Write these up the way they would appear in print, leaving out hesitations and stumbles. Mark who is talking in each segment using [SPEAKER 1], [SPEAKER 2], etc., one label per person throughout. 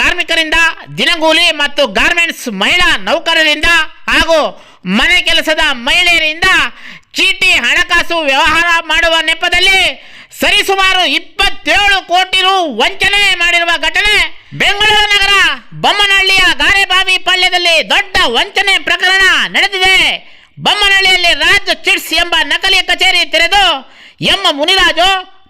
[SPEAKER 1] ಕಾರ್ಮಿಕರಿಂದ, ದಿನಗೂಲಿ ಮತ್ತು ಗಾರ್ಮೆಂಟ್ಸ್ ಮಹಿಳಾ ನೌಕರರಿಂದ ಹಾಗೂ ಮನೆ ಕೆಲಸದ ಮಹಿಳೆಯರಿಂದ ಚೀಟಿ ಹಣಕಾಸು ವ್ಯವಹಾರ ಮಾಡುವ ನೆಪದಲ್ಲಿ ಸರಿಸುಮಾರು 27 ಕೋಟಿ ರು ವಂಚನೆ ಮಾಡಿರುವ ಘಟನೆ ಬೆಂಗಳೂರು ನಗರ ಬೊಮ್ಮನಹಳ್ಳಿಯ ಗಾರೆಬಾವಿ ಪಾಳ್ಯದಲ್ಲಿ ದೊಡ್ಡ ವಂಚನೆ ಪ್ರಕರಣ ನಡೆದಿದೆ. ಬೊಮ್ಮನಹಳ್ಳಿಯಲ್ಲಿ ರಾಜ್ ಚಿಟ್ಸ್ ಎಂಬ ನಕಲಿ ಕಚೇರಿ ತೆರೆದು ಎಂ ಮುನಿರಾಜು,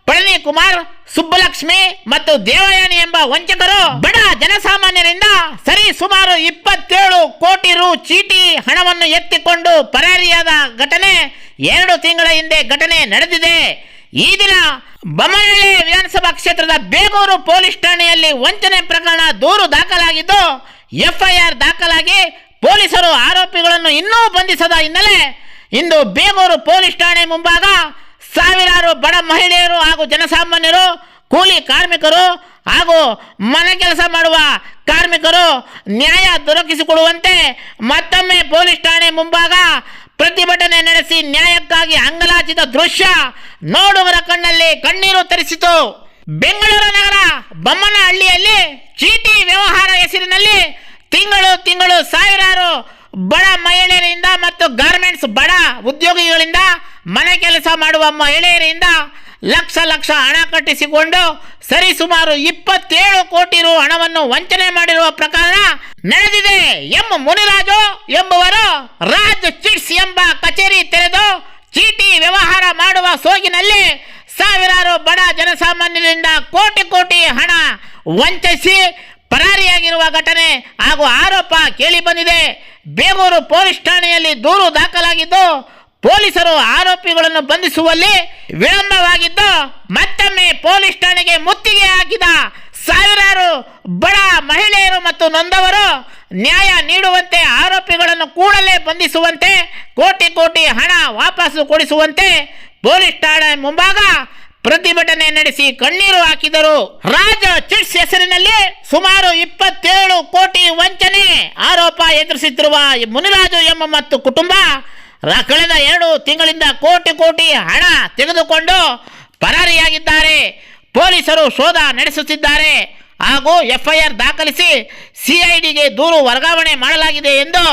[SPEAKER 1] ಪಳನಿ ಕುಮಾರ್, ಸುಬ್ಬಲಕ್ಷ್ಮಿ ಮತ್ತು ದೇವಯಾನಿ ಎಂಬ ವಂಚಕರು ಬಡ ಜನಸಾಮಾನ್ಯರಿಂದ ಸರಿ ಸುಮಾರು 27 ಕೋಟಿ ರು ಚೀಟಿ ಹಣವನ್ನು ಎತ್ತಿಕೊಂಡು ಪರಾರಿಯಾದ ಘಟನೆ 2 ತಿಂಗಳ ಹಿಂದೆ ಘಟನೆ ನಡೆದಿದೆ. ಈ ದಿನ ಬೊಮ್ಮನಹಳ್ಳಿ ವಿಧಾನಸಭಾ ಕ್ಷೇತ್ರದ ಬೇಗೂರು ಪೊಲೀಸ್ ಠಾಣೆಯಲ್ಲಿ ವಂಚನೆ ಪ್ರಕರಣ ದೂರು ದಾಖಲಾಗಿದ್ದು FIR ದಾಖಲಾಗಿ ಪೊಲೀಸರು ಆರೋಪಿಗಳನ್ನು ಇನ್ನೂ ಬಂಧಿಸದ ಹಿನ್ನೆಲೆ ಇಂದು ಬೇಗೂರು ಪೊಲೀಸ್ ಠಾಣೆ ಮುಂಭಾಗ ಸಾವಿರಾರು ಬಡ ಮಹಿಳೆಯರು ಹಾಗೂ ಜನಸಾಮಾನ್ಯರು, ಕೂಲಿ ಕಾರ್ಮಿಕರು ಹಾಗೂ ಮನೆ ಕೆಲಸ ಮಾಡುವ ಕಾರ್ಮಿಕರು ನ್ಯಾಯ ದೊರಕಿಸಿಕೊಡುವಂತೆ ಮತ್ತೊಮ್ಮೆ ಪೊಲೀಸ್ ಠಾಣೆ ಮುಂಭಾಗ ಪ್ರತಿಭಟನೆ ನಡೆಸಿ ನ್ಯಾಯಕ್ಕಾಗಿ ಅಂಗಲಾಚಿದ ದೃಶ್ಯ ನೋಡುವರ ಕಣ್ಣಲ್ಲಿ ಕಣ್ಣೀರು ತರಿಸಿತು. ಬೆಂಗಳೂರು ನಗರ ಬೊಮ್ಮನಹಳ್ಳಿಯಲ್ಲಿ ಚೀಟಿ ವ್ಯವಹಾರ ಹೆಸರಿನಲ್ಲಿ ತಿಂಗಳು ಸಾವಿರಾರು ಬಡ ಮಹಿಳೆಯರಿಂದ ಮತ್ತು ಗಾರ್ಮೆಂಟ್ಸ್ ಬಡ ಉದ್ಯೋಗಿಗಳಿಂದ, ಮನೆ ಕೆಲಸ ಮಾಡುವ ಮಹಿಳೆಯರಿಂದ ಲಕ್ಷ ಹಣ ಕಟ್ಟಿಸಿಕೊಂಡು ಸರಿಸುಮಾರು 27 ಕೋಟಿ ರು ಹಣವನ್ನು ವಂಚನೆ ಮಾಡಿರುವ ಪ್ರಕರಣ ನಡೆದಿದೆ. ಎಂ ಮುನಿರಾಜು ಎಂಬುವರು ರಾಜ್ ಚಿಟ್ಸ್ ಎಂಬ ಕಚೇರಿ ತೆರೆದು ಚೀಟಿ ವ್ಯವಹಾರ ಮಾಡುವ ಸೋಗಿನಲ್ಲಿ ಸಾವಿರಾರು ಬಡ ಜನಸಾಮಾನ್ಯರಿಂದ ಕೋಟಿ ಹಣ ವಂಚಿಸಿ ಪರಾರಿಯಾಗಿರುವ ಘಟನೆ ಹಾಗೂ ಆರೋಪ ಕೇಳಿ ಬಂದಿದೆ. ಬೇಗೂರು ಪೊಲೀಸ್ ಠಾಣೆಯಲ್ಲಿ ದೂರು ದಾಖಲಾಗಿದ್ದು ಪೊಲೀಸರು ಆರೋಪಿಗಳನ್ನು ಬಂಧಿಸುವಲ್ಲಿ ವಿಳಂಬವಾಗಿದ್ದು ಮತ್ತೊಮ್ಮೆ ಪೊಲೀಸ್ ಠಾಣೆಗೆ ಮುತ್ತಿಗೆ ಹಾಕಿದ ಸಾವಿರಾರು ಬಡ ಮಹಿಳೆಯರು ಮತ್ತು ನೊಂದವರು ನ್ಯಾಯ ನೀಡುವಂತೆ, ಆರೋಪಿಗಳನ್ನು ಕೂಡಲೇ ಬಂಧಿಸುವಂತೆ, ಕೋಟಿ ಹಣ ವಾಪಸ್ಸು ಕೊಡಿಸುವಂತೆ ಪೊಲೀಸ್ ಠಾಣೆ ಮುಂಭಾಗ ಪ್ರತಿಭಟನೆ ನಡೆಸಿ ಕಣ್ಣೀರು ಹಾಕಿದರು. ರಾಜ್ ಚಿಟ್ಸ್ ಹೆಸರಿನಲ್ಲಿ ಸುಮಾರು 27 ಕೋಟಿ ವಂಚನೆ ಆರೋಪ ಎದುರಿಸುತ್ತಿರುವ ಮುನಿರಾಜು ಎಂಬ ಮತ್ತು ಕುಟುಂಬ ಕಳೆದ 2 ತಿಂಗಳಿಂದ ಕೋಟಿ ಹಣ ತೆಗೆದುಕೊಂಡು ಪರಾರಿಯಾಗಿದ್ದಾರೆ. ಪೊಲೀಸರು ಶೋಧ ನಡೆಸುತ್ತಿದ್ದಾರೆ ಹಾಗೂ FIR ದಾಖಲಿಸಿ CIDಗೆ ದೂರು ವರ್ಗಾವಣೆ ಮಾಡಲಾಗಿದೆ ಎಂದು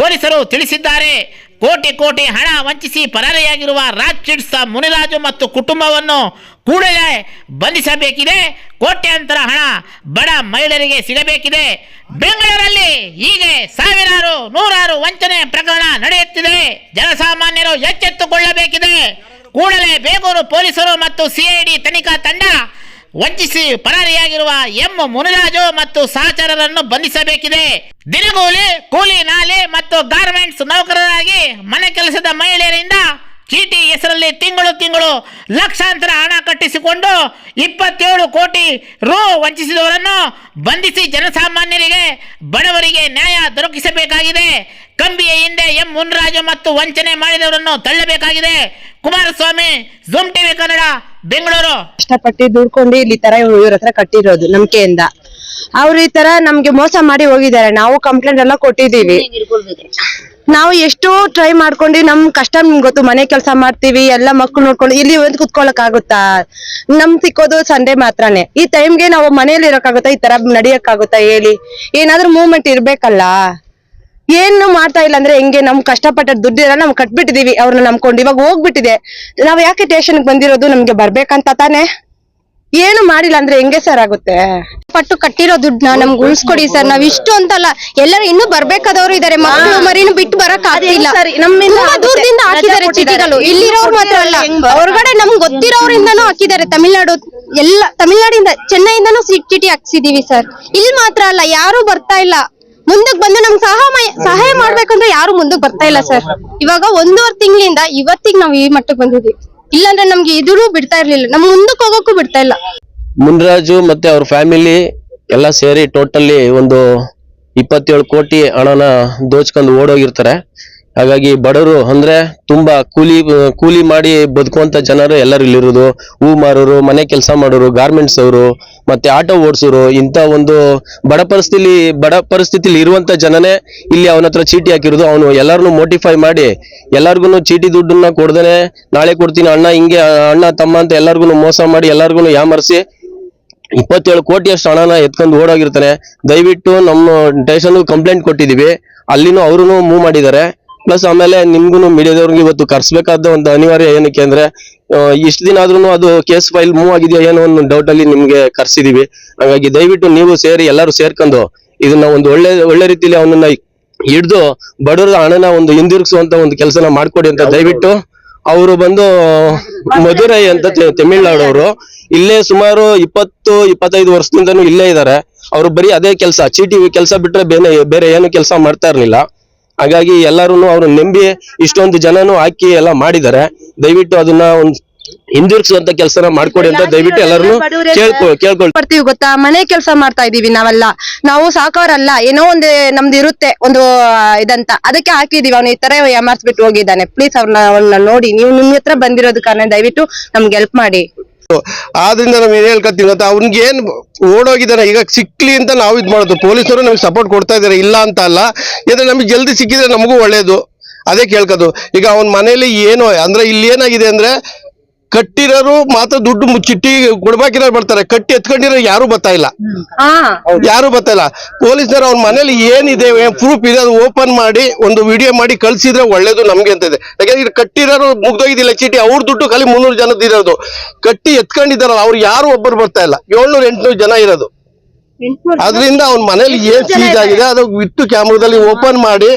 [SPEAKER 1] ಪೊಲೀಸರು ತಿಳಿಸಿದ್ದಾರೆ. ಕೋಟಿ ಹಣ ವಂಚಿಸಿ ಪರಾರಿಯಾಗಿರುವ ರಾಜ್ ಚಿಟ್ಸ್ ಮುನಿರಾಜು ಮತ್ತು ಕುಟುಂಬವನ್ನು ಕೂಡಲೇ ಬಂಧಿಸಬೇಕಿದೆ. ಕೋಟ್ಯಾಂತರ ಹಣ ಬಡ ಮಹಿಳೆಯರಿಗೆ ಸಿಗಬೇಕಿದೆ. ಬೆಂಗಳೂರಲ್ಲಿ ಹೀಗೆ ನೂರಾರು ವಂಚನೆ ಪ್ರಕರಣ ನಡೆಯುತ್ತಿದೆ. ಜನಸಾಮಾನ್ಯರು ಎಚ್ಚೆತ್ತುಕೊಳ್ಳಬೇಕಿದೆ. ಕೂಡಲೇ ಬೇಗೂರು ಪೊಲೀಸರು ಮತ್ತು CID ತನಿಖಾ ತಂಡ ವಂಚಿಸಿ ಪರಾರಿಯಾಗಿರುವ ಎಂ ಮುನಿರಾಜು ಮತ್ತು ಸಹಚರರನ್ನು ಬಂಧಿಸಬೇಕಿದೆ. ದಿನಗೂಲಿ, ಕೂಲಿ ನಾಲಿ ಮತ್ತು ಗಾರ್ಮೆಂಟ್ಸ್ ನೌಕರರಾಗಿ ಮನೆ ಕೆಲಸದ ಮಹಿಳೆಯರಿಂದ ಚೀಟಿ ಹೆಸರಲ್ಲಿ ತಿಂಗಳು ಲಕ್ಷಾಂತರ ಹಣ ಕಟ್ಟಿಸಿಕೊಂಡು 27 ಕೋಟಿ ರು ವಂಚಿಸಿದವರನ್ನು ಬಂಧಿಸಿ ಜನಸಾಮಾನ್ಯರಿಗೆ, ಬಡವರಿಗೆ ನ್ಯಾಯ ದೊರಕಿಸಬೇಕಾಗಿದೆ. ಕಂಬಿಯ ಹಿಂದೆ ಎಂ ಮುನಿರಾಜು ಮತ್ತು ವಂಚನೆ ಮಾಡಿದವರನ್ನು ತಳ್ಳಬೇಕಾಗಿದೆ. Kumaraswamy, Zoom TV Kannada, Bengaluru.
[SPEAKER 2] ಕಷ್ಟಪಟ್ಟು ದುಡ್ಕೊಂಡು ಇಲ್ಲಿ ತರ ಇವ್ರ ಹತ್ರ ಕಟ್ಟಿರೋದು ನಂಬಿಕೆಯಿಂದ. ಅವ್ರು ಈ ತರ ನಮ್ಗೆ ಮೋಸ ಮಾಡಿ ಹೋಗಿದ್ದಾರೆ. ನಾವು ಕಂಪ್ಲೇಂಟ್ ಎಲ್ಲ ಕೊಟ್ಟಿದೀವಿ. ನಾವು ಎಷ್ಟು ಟ್ರೈ ಮಾಡ್ಕೊಂಡು ನಮ್ ಕಷ್ಟ ನಿಮ್ಗೆ ಗೊತ್ತು. ಮನೆ ಕೆಲಸ ಮಾಡ್ತೀವಿ, ಎಲ್ಲ ಮಕ್ಳು ನೋಡ್ಕೊಂಡು ಇಲ್ಲಿ ಒಂದು ಕುತ್ಕೊಳಕ್ ಆಗುತ್ತಾ? ನಮ್ ಸಿಕ್ಕೋದು ಸಂಡೇ ಮಾತ್ರನೇ. ಈ ಟೈಮ್ಗೆ ನಾವು ಮನೇಲಿ ಇರಕ್ಕಾಗುತ್ತಾ? ಈ ತರ ನಡಿಯಕ್ಕಾಗುತ್ತಾ ಹೇಳಿ? ಏನಾದ್ರೂ ಮೂವ್ಮೆಂಟ್ ಇರ್ಬೇಕಲ್ಲ. ಏನು ಮಾಡ್ತಾ ಇಲ್ಲ ಅಂದ್ರೆ ಹೆಂಗೆ? ನಮ್ ಕಷ್ಟಪಟ್ಟ ದುಡ್ಡಿರ ನಾವು ಕಟ್ಬಿಟ್ಟಿದೀವಿ, ಅವ್ರನ್ನ ನಂಬ್ಕೊಂಡು. ಇವಾಗ ಹೋಗ್ಬಿಟ್ಟಿದೆ. ನಾವ್ ಯಾಕೆ ಸ್ಟೇಷನ್ಗೆ ಬಂದಿರೋದು? ನಮ್ಗೆ ಬರ್ಬೇಕಂತ ತಾನೆ. ಏನು ಮಾಡಿಲ್ಲ ಅಂದ್ರೆ ಹೆಂಗೆ ಸರ್ ಆಗುತ್ತೆ?
[SPEAKER 3] ಪಟ್ಟು ಕಟ್ಟಿರೋ ದುಡ್ಡನ್ನ ನಮ್ಗೆ ಉಳಿಸ್ಕೊಡಿ ಸರ್. ನಾವ್ ಇಷ್ಟು ಅಂತಲ್ಲ, ಎಲ್ಲರೂ ಇನ್ನೂ ಬರ್ಬೇಕಾದವ್ರು ಇದಾರೆ. ಮಕ್ಕಳು ಮರಿನು ಬಿಟ್ಟು ಬರಕ್ ಆಗ್ತಿಲ್ಲ. ತುಂಬಾ ದೂರದಿಂದ ಹಾಕಿದ್ದಾರೆ ಚೀಟಿಗಳು. ಇಲ್ಲಿರೋರು ಮಾತ್ರ ಅಲ್ಲ, ಹೊರಗಡೆ ನಮ್ಗೆ ಗೊತ್ತಿರೋರಿಂದನೂ ಹಾಕಿದ್ದಾರೆ. ತಮಿಳ್ನಾಡಿಂದ, ಚೆನ್ನೈಯಿಂದನೂ ಚೀಟಿ ಹಾಕ್ಸಿದೀವಿ ಸರ್. ಇಲ್ಲಿ ಮಾತ್ರ ಅಲ್ಲ, ಯಾರು ಬರ್ತಾ ಇಲ್ಲ. ಮುಂದಕ್ಕೆ ಬಂದು ನಮ್ಗೆ ಸಹಾಯ ಮಾಡ್ಬೇಕಂದ್ರೆ ಯಾರು ಮುಂದಕ್ಕೆ ಬರ್ತಾ ಇಲ್ಲ ಸರ್. ಇವಾಗ 1.5 ತಿಂಗಳಿಂದ ಇವತ್ತಿಗೆ ನಾವ್ ಈ ಮಟ್ಟಕ್ಕೆ ಬಂದಿದ್ವಿ. ಇಲ್ಲಾಂದ್ರೆ ನಮ್ಗೆ ಇದೂ ಬಿಡ್ತಾ ಇರ್ಲಿಲ್ಲ, ನಮ್ ಮುಂದಕ್ಕೆ ಹೋಗೋಕ್ಕೂ ಬಿಡ್ತಾ ಇಲ್ಲ.
[SPEAKER 4] ಮುನಿರಾಜು ಮತ್ತೆ ಅವ್ರ ಫ್ಯಾಮಿಲಿ ಎಲ್ಲ ಸೇರಿ ಟೋಟಲಿ ಒಂದು 27 ಕೋಟಿ ಹಣನ ದೋಚ್ಕೊಂಡು ಓಡೋಗಿರ್ತಾರೆ. ಹಾಗಾಗಿ ಬಡವರು ಅಂದ್ರೆ ತುಂಬಾ ಕೂಲಿ ಮಾಡಿ ಬದುಕುವಂತ ಜನರು ಎಲ್ಲರೂ ಇಲ್ಲಿರೋದು. ಹೂ ಮಾರೋರು, ಮನೆ ಕೆಲಸ ಮಾಡೋರು, ಗಾರ್ಮೆಂಟ್ಸ್ ಅವರು, ಮತ್ತೆ ಆಟೋ ಓಡಿಸೋರು, ಇಂತ ಒಂದು ಬಡ ಪರಿಸ್ಥಿತಿಲಿ ಇರುವಂತ ಜನನೇ ಇಲ್ಲಿ ಅವನ ಹತ್ರ ಚೀಟಿ ಹಾಕಿರೋದು. ಅವನು ಎಲ್ಲರನ್ನು ಮೋಟಿಫೈ ಮಾಡಿ ಎಲ್ಲರಿಗೂ ಚೀಟಿ ದುಡ್ಡನ್ನ ಕೊಡ್ದೇನೆ ನಾಳೆ ಕೊಡ್ತೀನಿ ಅಣ್ಣ, ಹಿಂಗೆ ಅಣ್ಣ ತಮ್ಮ ಅಂತ ಎಲ್ಲರಿಗೂ ಮೋಸ ಮಾಡಿ ಎಲ್ಲರಿಗೂ ಯಾಮರ್ಸಿ 27 ಕೋಟಿಯಷ್ಟು ಹಣನ ಎತ್ಕೊಂಡು ಓಡೋಗಿರ್ತಾನೆ. ದಯವಿಟ್ಟು ನಮ್ಮ ಸ್ಟೇಷನ್ ಕಂಪ್ಲೇಂಟ್ ಕೊಟ್ಟಿದೀವಿ, ಅಲ್ಲಿನೂ ಅವರು ಮೂವ್ ಮಾಡಿದ್ದಾರೆ. ಪ್ಲಸ್ ಆಮೇಲೆ ನಿಮ್ಗೂ ಮೀಡಿಯಾದವ್ರಿಗೆ ಇವತ್ತು ಕರ್ಸ್ಬೇಕಾದ ಒಂದು ಅನಿವಾರ್ಯ ಏನಕ್ಕೆ ಅಂದ್ರೆ ಇಷ್ಟು ದಿನ ಆದ್ರೂ ಅದು ಕೇಸ್ ಫೈಲ್ ಮೂವ್ ಆಗಿದೆಯಾ ಏನೋ ಒಂದು ಡೌಟ್ ಅಲ್ಲಿ ನಿಮ್ಗೆ ಕರ್ಸಿದೀವಿ. ಹಾಗಾಗಿ ದಯವಿಟ್ಟು ನೀವು ಸೇರಿ ಎಲ್ಲರೂ ಸೇರ್ಕೊಂಡು ಇದನ್ನ ಒಂದು ಒಳ್ಳೆ ರೀತಿಯಲ್ಲಿ ಅವನನ್ನ ಹಿಡಿದು ಬಡವರ ಹಣನ ಒಂದು ಹಿಂದಿರುಗಿಸುವಂತ ಒಂದು ಕೆಲಸನ ಮಾಡ್ಕೊಡಿ ಅಂತ ದಯವಿಟ್ಟು. ಅವರು ಬಂದು ಮಧುರೈ ಅಂತ ತಮಿಳ್ನಾಡು ಅವರು, ಇಲ್ಲೇ ಸುಮಾರು 20-25 ವರ್ಷದಿಂದನೂ ಇಲ್ಲೇ ಇದ್ದಾರೆ. ಅವರು ಬರೀ ಅದೇ ಕೆಲಸ, ಚೀಟಿ ಕೆಲಸ ಬಿಟ್ರೆ ಬೇರೆ ಏನು ಕೆಲಸ ಮಾಡ್ತಾ ಇರ್ಲಿಲ್ಲ. ಹಾಗಾಗಿ ಎಲ್ಲರೂ ಅವ್ರು ನಂಬಿ ಇಷ್ಟೊಂದು ಜನನು ಹಾಕಿ ಎಲ್ಲ ಮಾಡಿದ್ದಾರೆ. ದಯವಿಟ್ಟು ಅದನ್ನ ಒಂದು ಹಿಂದಿರುಗಿಸುವಂತ ಕೆಲಸನ ಮಾಡ್ಕೊಡಿ ಅಂತ ದಯವಿಟ್ಟು ಎಲ್ಲರೂ ಕೇಳ್ಕೊಳ್ತೀವಿ.
[SPEAKER 2] ಬರ್ತೀವಿ ಗೊತ್ತಾ, ಮನೆ ಕೆಲಸ ಮಾಡ್ತಾ ಇದೀವಿ ನಾವೆಲ್ಲ. ನಾವು ಸಾಕೋರಲ್ಲ, ಏನೋ ಒಂದು ನಮ್ದು ಇರುತ್ತೆ ಒಂದು ಇದಂತ, ಅದಕ್ಕೆ ಹಾಕಿದೀವಿ. ಅವ್ನು ಈ ತರ ಏಮಾರ್ಸ್ಬಿಟ್ಟು ಹೋಗಿದ್ದಾನೆ. ಪ್ಲೀಸ್ ಅವ್ರನ್ನ ನೋಡಿ, ನೀವು ನಿಮ್ ಹತ್ರ ಬಂದಿರೋದು ಕಾರಣ ದಯವಿಟ್ಟು ನಮ್ಗೆ ಹೆಲ್ಪ್ ಮಾಡಿ.
[SPEAKER 5] ಆದ್ರಿಂದ ನಾವ್ ಏನ್ ಹೇಳ್ಕೊತೀವಿ ಗೊತ್ತಾ, ಅವ್ನಿಗೆ ಏನ್ ಓಡೋಗಿದ್ದಾನೆ ಈಗ ಸಿಕ್ಲಿ ಅಂತ ನಾವು ಇದ್ ಮಾಡೋದು. ಪೊಲೀಸರು ನಮ್ಗೆ ಸಪೋರ್ಟ್ ಕೊಡ್ತಾ ಇದಾರೆ, ಇಲ್ಲ ಅಂತ ಅಲ್ಲ. ಯಾಕಂದ್ರೆ ನಮಗೆ ಜಲ್ದಿ ಸಿಕ್ಕಿದ್ರೆ ನಮಗೂ ಒಳ್ಳೇದು, ಅದೇ ಕೇಳ್ಕೋದು. ಈಗ ಅವನ ಮನೇಲಿ ಏನು ಅಂದ್ರೆ ಇಲ್ಲಿ ಏನಾಗಿದೆ ಅಂದ್ರೆ ಕಟ್ಟಿರೋರು ಮಾತ್ರ ದುಡ್ಡು ಚಿಟ್ಟಿ ಕೊಡ್ಬೇಕಿರೋರು ಬರ್ತಾರೆ, ಕಟ್ಟಿ ಎತ್ಕೊಂಡಿರೋ ಯಾರು ಬರ್ತಾ ಇಲ್ಲ, ಯಾರು ಬರ್ತಾ ಇಲ್ಲ. ಪೊಲೀಸ್ನವರು ಅವ್ನ ಮನೇಲಿ ಏನಿದೆ ಪ್ರೂಫ್ ಇದೆ ಅದು ಓಪನ್ ಮಾಡಿ ಒಂದು ವಿಡಿಯೋ ಮಾಡಿ ಕಳ್ಸಿದ್ರೆ ಒಳ್ಳೇದು ನಮ್ಗೆ ಅಂತ ಇದೆ. ಯಾಕಂದ್ರೆ ಇದು ಕಟ್ಟಿರೋರು ಮುಗ್ದೋಗಿದ್ದಿಲ್ಲ ಚೀಟಿ, ಅವ್ರ ದುಡ್ಡು ಖಾಲಿ 300 ಜನದ್ದು ಇರೋದು. ಕಟ್ಟಿ ಎತ್ಕೊಂಡಿದಾರಲ್ಲ ಅವ್ರು ಯಾರು ಒಬ್ಬರು ಬರ್ತಾ ಇಲ್ಲ, 700-800 ಜನ ಇರೋದು. ಅದರಿಂದ ಅವ್ನ ಮನೇಲಿ ಏನ್ ಸೀಜ್ ಆಗಿದೆ ಅದು ಬಿಟ್ಟು ಕ್ಯಾಮ್ರಾದಲ್ಲಿ ಓಪನ್ ಮಾಡಿ